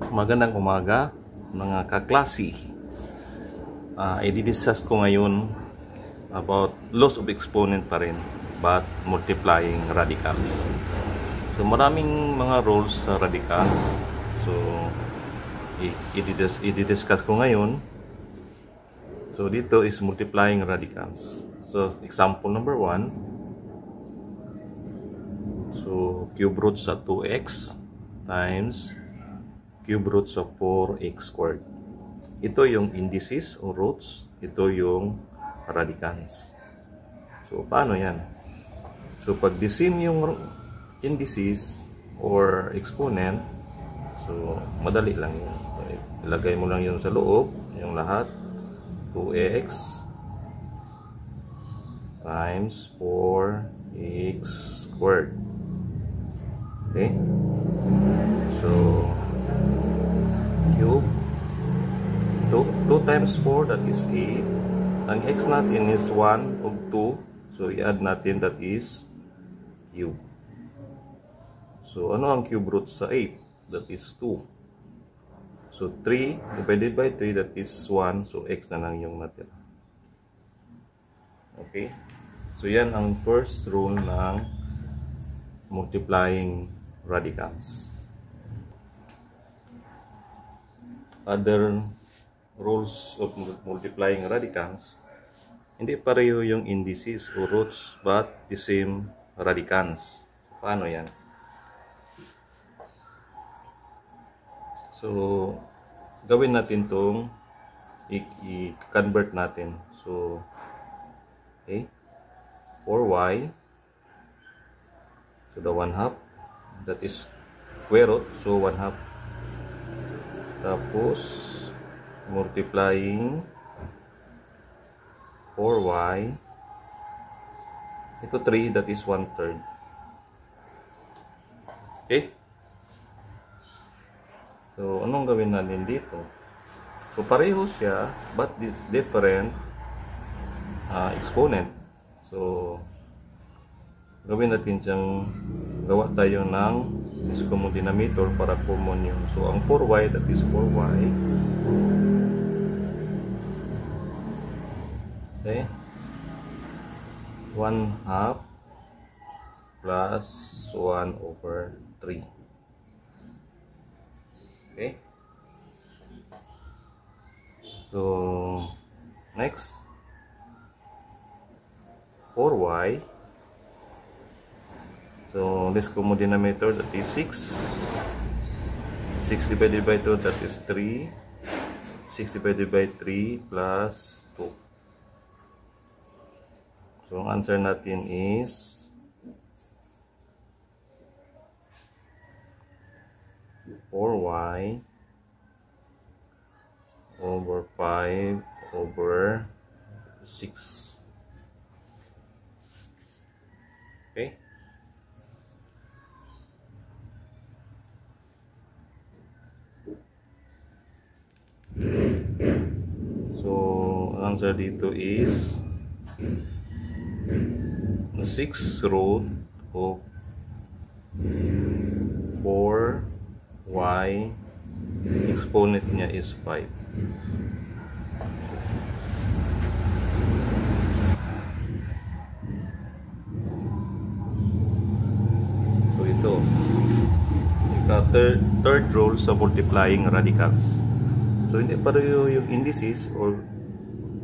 Magandang umaga mga kaklase. I-discuss ko ngayon about laws of exponent pa rin but multiplying radicals. So maraming mga rules sa radicals. So i-discuss ko ngayon. So dito is multiplying radicals. So example number 1. So cube root sa 2x times cube root sa 4x squared. Ito yung indices o roots. Ito yung radicals. So, paano yan? So, pag the same yung indices or exponent, so, madali lang yun. Ilagay mo lang yun sa loob, yung lahat. 2x times 4x squared. Okay? So, cube 2 times 4, that is 8. Ang x natin is 1 of 2, so i-add natin, that is cube. So ano ang cube root sa 8? That is 2. So 3 divided by 3, that is 1, so x na lang yung natira. Okay, so yan ang first rule ng multiplying radicals. Other rules of multiplying radicals, hindi pareho yung indices o roots but the same radicals. Paano yan? So gawin natin tong i-convert natin. So okay, 4y to the 1/2, that is square root, so 1/2. Tapos multiplying 4y, ito 3, that is 1/3. Okay, so anong gawin natin dito? So pareho siya but different exponent. So gawin natin siyang gawa tayo ng common denominator para common yun. So ang 4y, that is 4y. Okay, 1/2 plus 1/3. Okay, so next 4y. So this common denominator, that is 6. 6 divided by 2, that is 3. 6 divided by 3 plus 2. So ang answer natin is 4y over 5 over 6. Okay, so ang answer dito is 6 root of 4y, exponent niya is 5. So ito third rule sa multiplying radicals. So hindi pareho yung indices or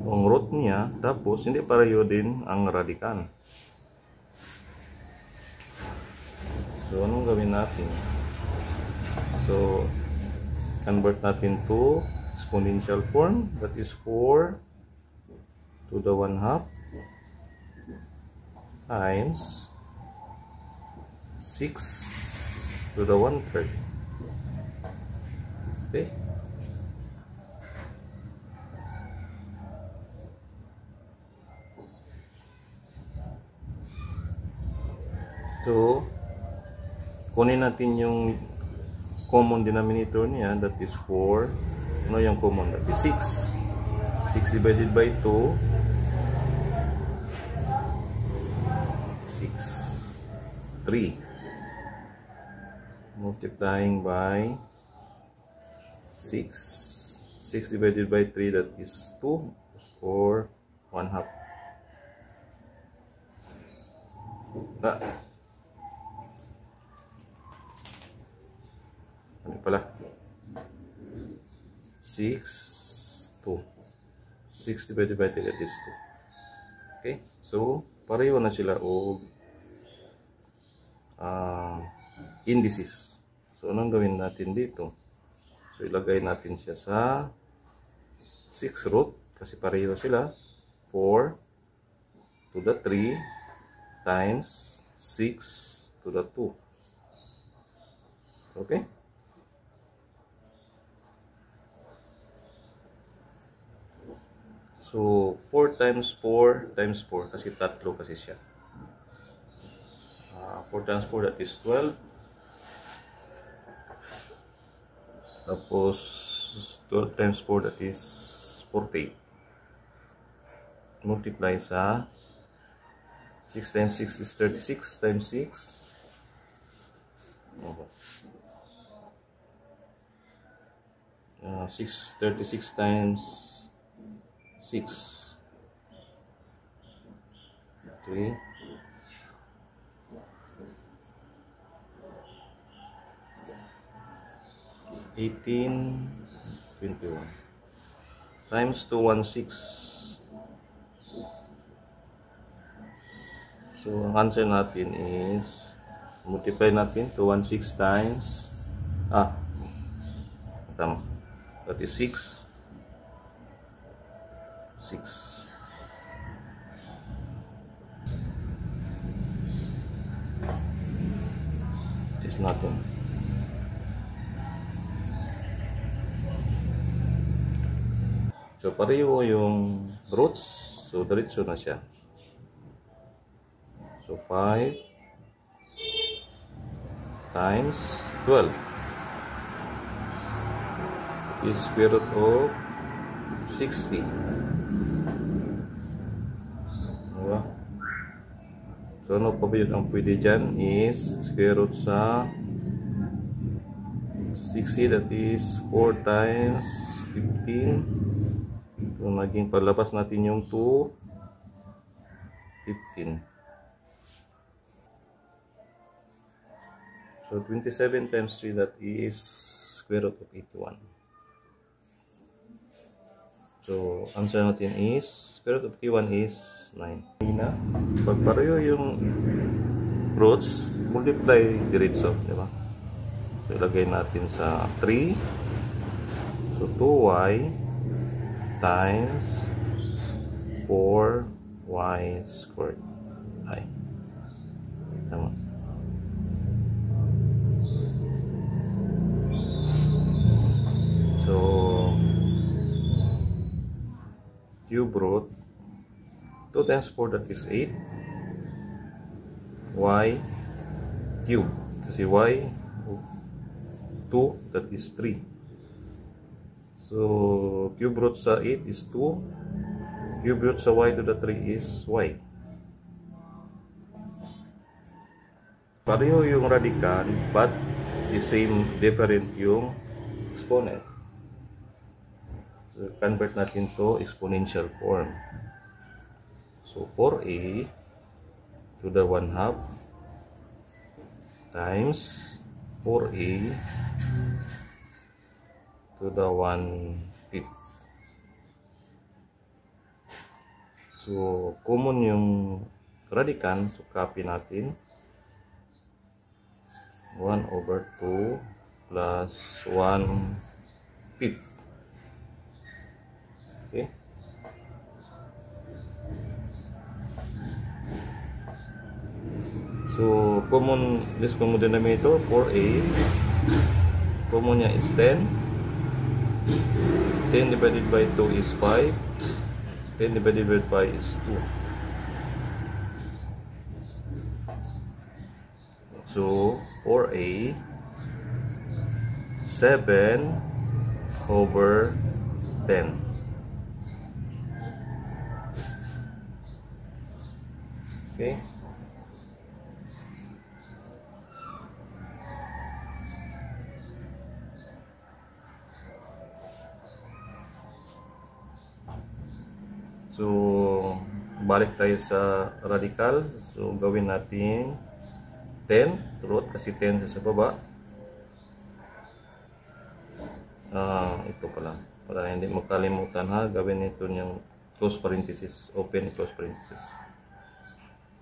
ang root niya, tapos hindi pareho din ang radical. So anong gawin natin? So convert natin to exponential form, that is 4 to the 1/2 times 6 to the 1/3. Okay, so kunin natin yung common denominator niya, that is 4. Ano yung common? That is 6. 6 divided by 2, 6. 3. Multiplying by 6 divided by 3, that is 2, or 1/2. Ano pala? 6, 2. 6 divided by 3, that is 2. Okay? So, pareho na sila o indices. So, anong gawin natin dito? So, ilagay natin siya sa 6 root kasi pareho sila. 4 to the 3 times 6 to the 2. Okay? So, 4 times 4 times 4 kasi tatlo kasi siya. 4 times 4, that is 12. Tapos 12 times 4, that is 48. Multiply sa 6 times 6 is 36 times 6. 36 times 6. 3. 18, 21 times 216. So, ang answer natin is, multiply natin 216 times, tama, that is 6. 6. Test natin. So, pareho yung roots. So, diretso na siya. So, 5 times 12 is square root of 60. Diba? So, ano pa ba yun ang pwede dyan is square root sa 60, that is 4 times 15. So, naging palabas natin yung 2, 15. So, 27 times 3, that is square root of 81. So, answer natin is, square root of 81 is 9. Pag pareho yung roots, multiply diretso, di ba? So, ilagay natin sa 3. So, 2y times 4y squared. Ay. Tama. So, cube root 2 times 4, that is 8 y cube kasi y 2, that is 3. So, cube root sa 8 is 2. Cube root sa y to the 3 is y. Pareho yung radical, but the same, different yung exponent. So, convert natin to exponential form. So, 4a to the 1/2 times 4a to the 1/5. So, common yung radical. So, copy natin. 1/2 plus 1/5. Okay. So, common, this common denominator, 4a. Common niya is 10. 10 divided by 2 is 5. 10 divided by 5 is 2. So, 4a, 7/10. Okay. So, balik tayo sa radical. So, gawin natin 10 root kasi 10 sa baba. Ito pala. Para hindi makalimutan ha, gawin ito yung close parenthesis, open close parenthesis.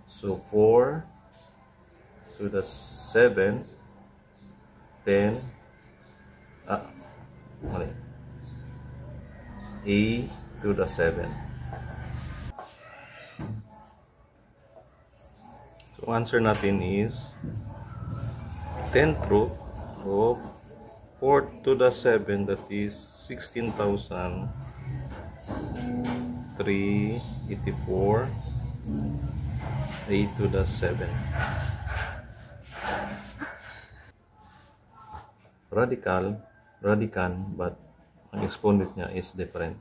So, 4 to the 7, 10, mali. A to the 7. So, answer natin is 10th root of 4 to the 7, that is 16,384 A to the 7. Radicand, but ang exponent niya is different.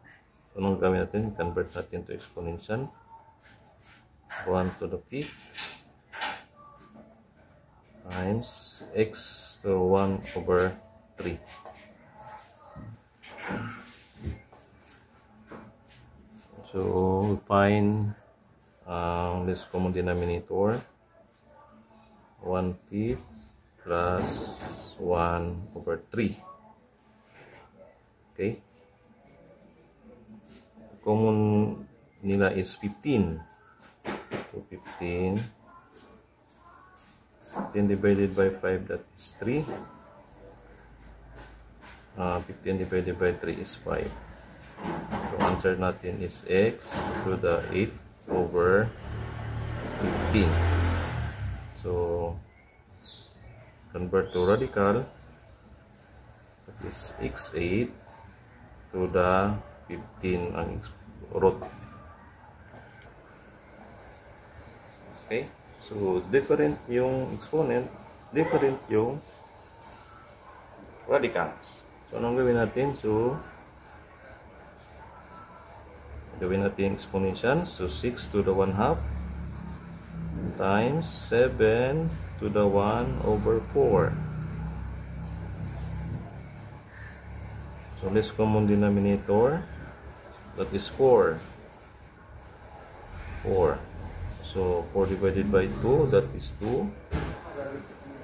So, anong gawin natin? Convert natin to exponential. 1 to the 5th times x to 1 over 3. So, we find least common denominator, 1/5 plus 1 over 3. Okay. Common nila is 15. So, 15 divided by 5, that is 3. 15 divided by 3 is 5. So, answer natin is x to the 8 over 15. So, convert to radical, that is x8 to the 15 ang root. Okay, so different yung exponent, different yung radicals. So, anong gawin natin? So, gawin natin exponential. So, 6 to the 1/2 times 7 to the 1 over 4. So, least common denominator, that is 4. 4. So, 4 divided by 2, that is 2.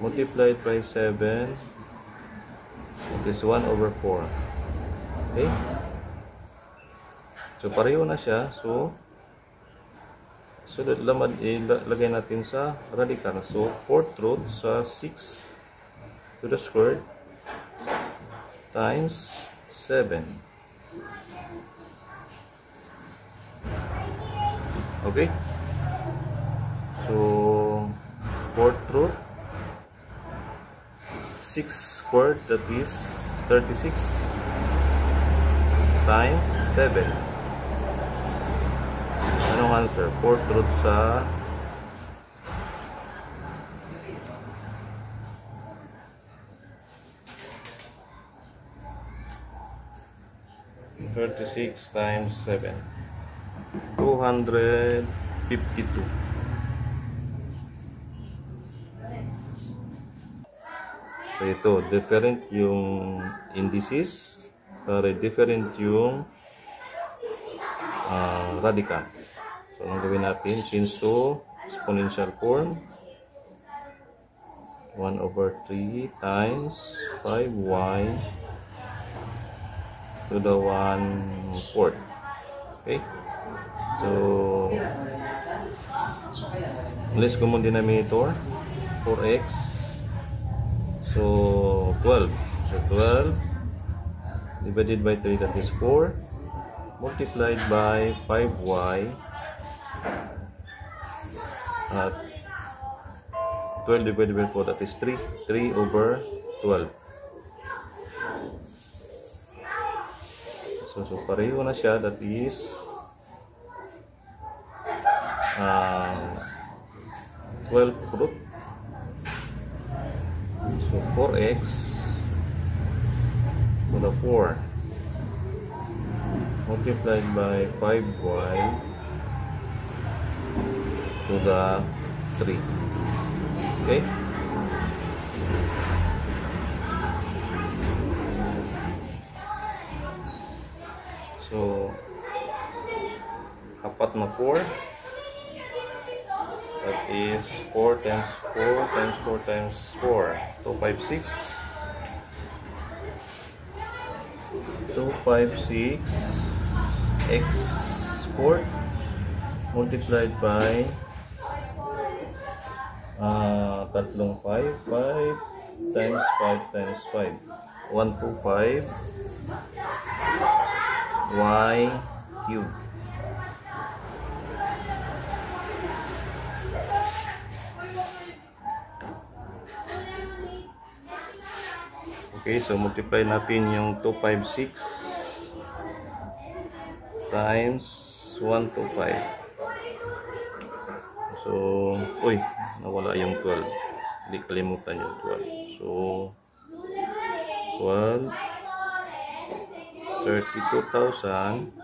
Multiplied by 7, that is 1 over 4. Okay? So, pareho na siya. So, ilagay natin sa radical. So, 4th root sa 6 to the squared times 7. Okay? So, 4th root, 6 squared, that is 36 times 7. Anong answer? 4th root sa 36 times 7. 252. So, ito, different yung indices, pero different yung radical. So, anong gawin natin? Change to exponential form. 1 over 3 times 5y to the 1/4. Okay? So, least common denominator, 4x. So, 12. So, 12 divided by 3, that is 4. Multiplied by 5y. 12 divided by 4, that is 3. 3 over 12. So, pareho na siya, that is 12 root. So, 4x to the 4 multiplied by 5y to the 3. Okay? So, apat na 4. That is 4 times 4 times 4 times 4. 256. 256 x squared multiplied by tatlong 5 times 5 times 5 125 y cube. Okay, so multiply natin yung 256 times 125. So, uy, nawala yung 12. Hindi kalimutan yung 12. So, 12, 32,000.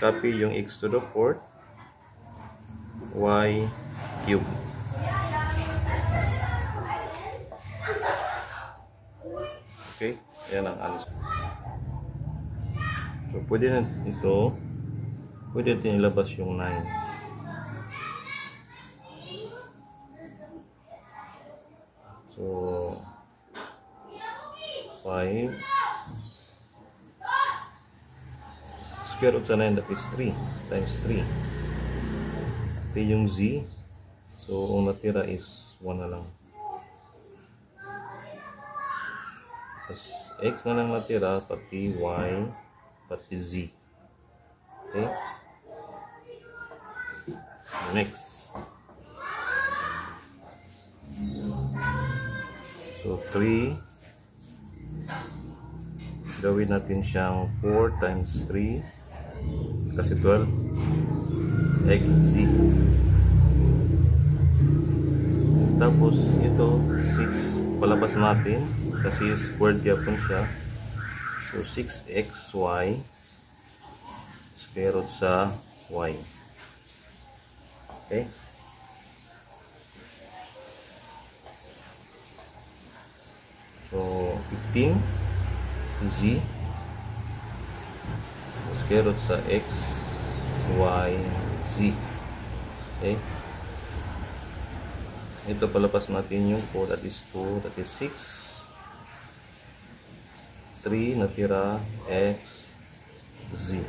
Copy yung x to the 4th, y cube. Okay, yan ang answer. So, pwede natin ilabas yung 9. So, 5 square root sa 9, that is 3 times 3. Ito yung z. So, ang natira is 1 na lang. X na lang natira, pati y, pati z. Okay? Next. So, 3. Gawin natin siyang 4 times 3. Kasi 12. XZ. Tapos, ito, 6. Palabas natin. Kasi squared yapon siya. So 6xy square root sa y. Okay? So 15z square root sa x, y, z. Okay? Ito palabas natin yung 4, that is 2, that is 6. 3 natira x z.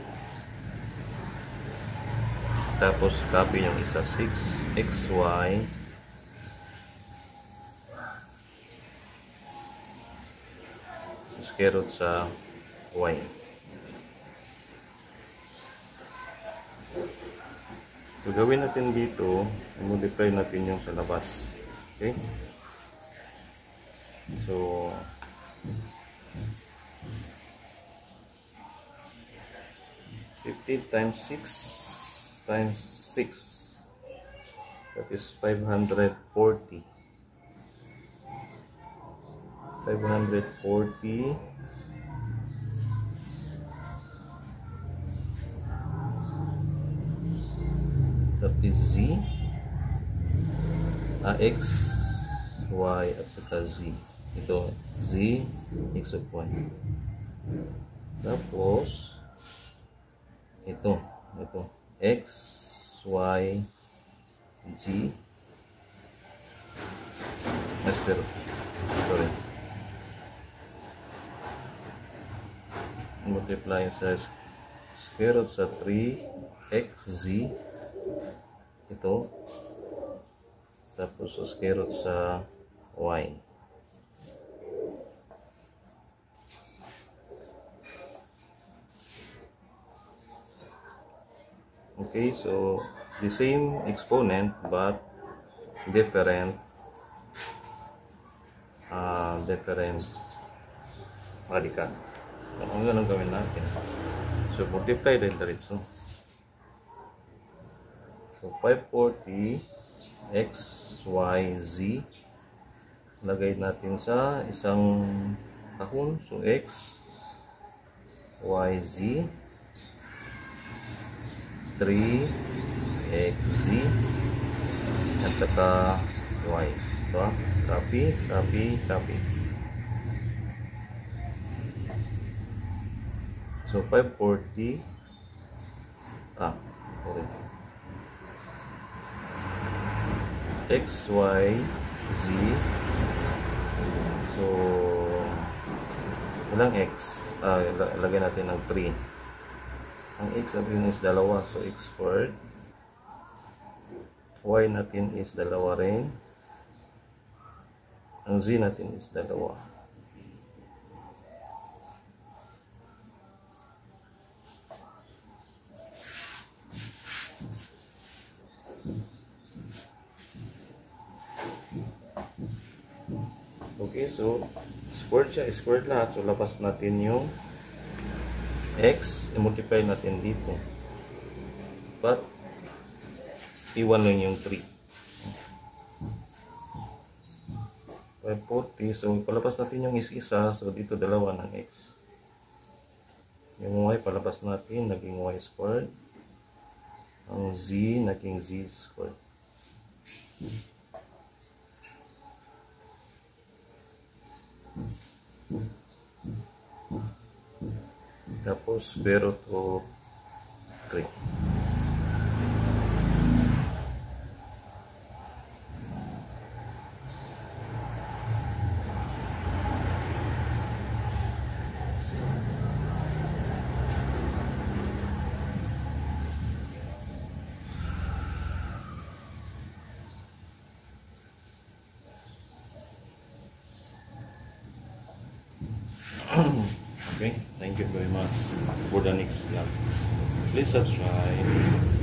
Tapos copy yung isa 6 xy square root sa y. So gawin natin dito, i-multiply natin yung sa labas. Okay? So 15 times 6 times 6, that is 540. 540 that is z, x, y at saka z. Ito z, x of y. Tapos ito x, y, z. Pero sorry, multiply sa square root sa 3xz. Ito tapos sa square root sa y. Okay, so the same exponent but different radical. Ano ganun gawin natin? So multiply din diretso. So 540 x, y, z. Lagay natin sa isang kahon. So x, y, z. 3xz at saka y. Ito, copy. So 540 Sorry. X, Y, Z. So, ilang X? Lagyan natin ng 3. Ang X natin is dalawa. So, X squared. Y natin is dalawa rin. Ang Z natin is dalawa. Okay, so squared siya, squared lahat. So labas natin yung X, i-multiply natin dito. But iwan lang yung 3. 540. So palabas natin yung isa. So dito dalawa ng X. Yung Y palabas natin, naging Y squared. Ang Z, naging Z squared. Tapos square root of 3. Okay, thank you very much for the next vlog. Please subscribe.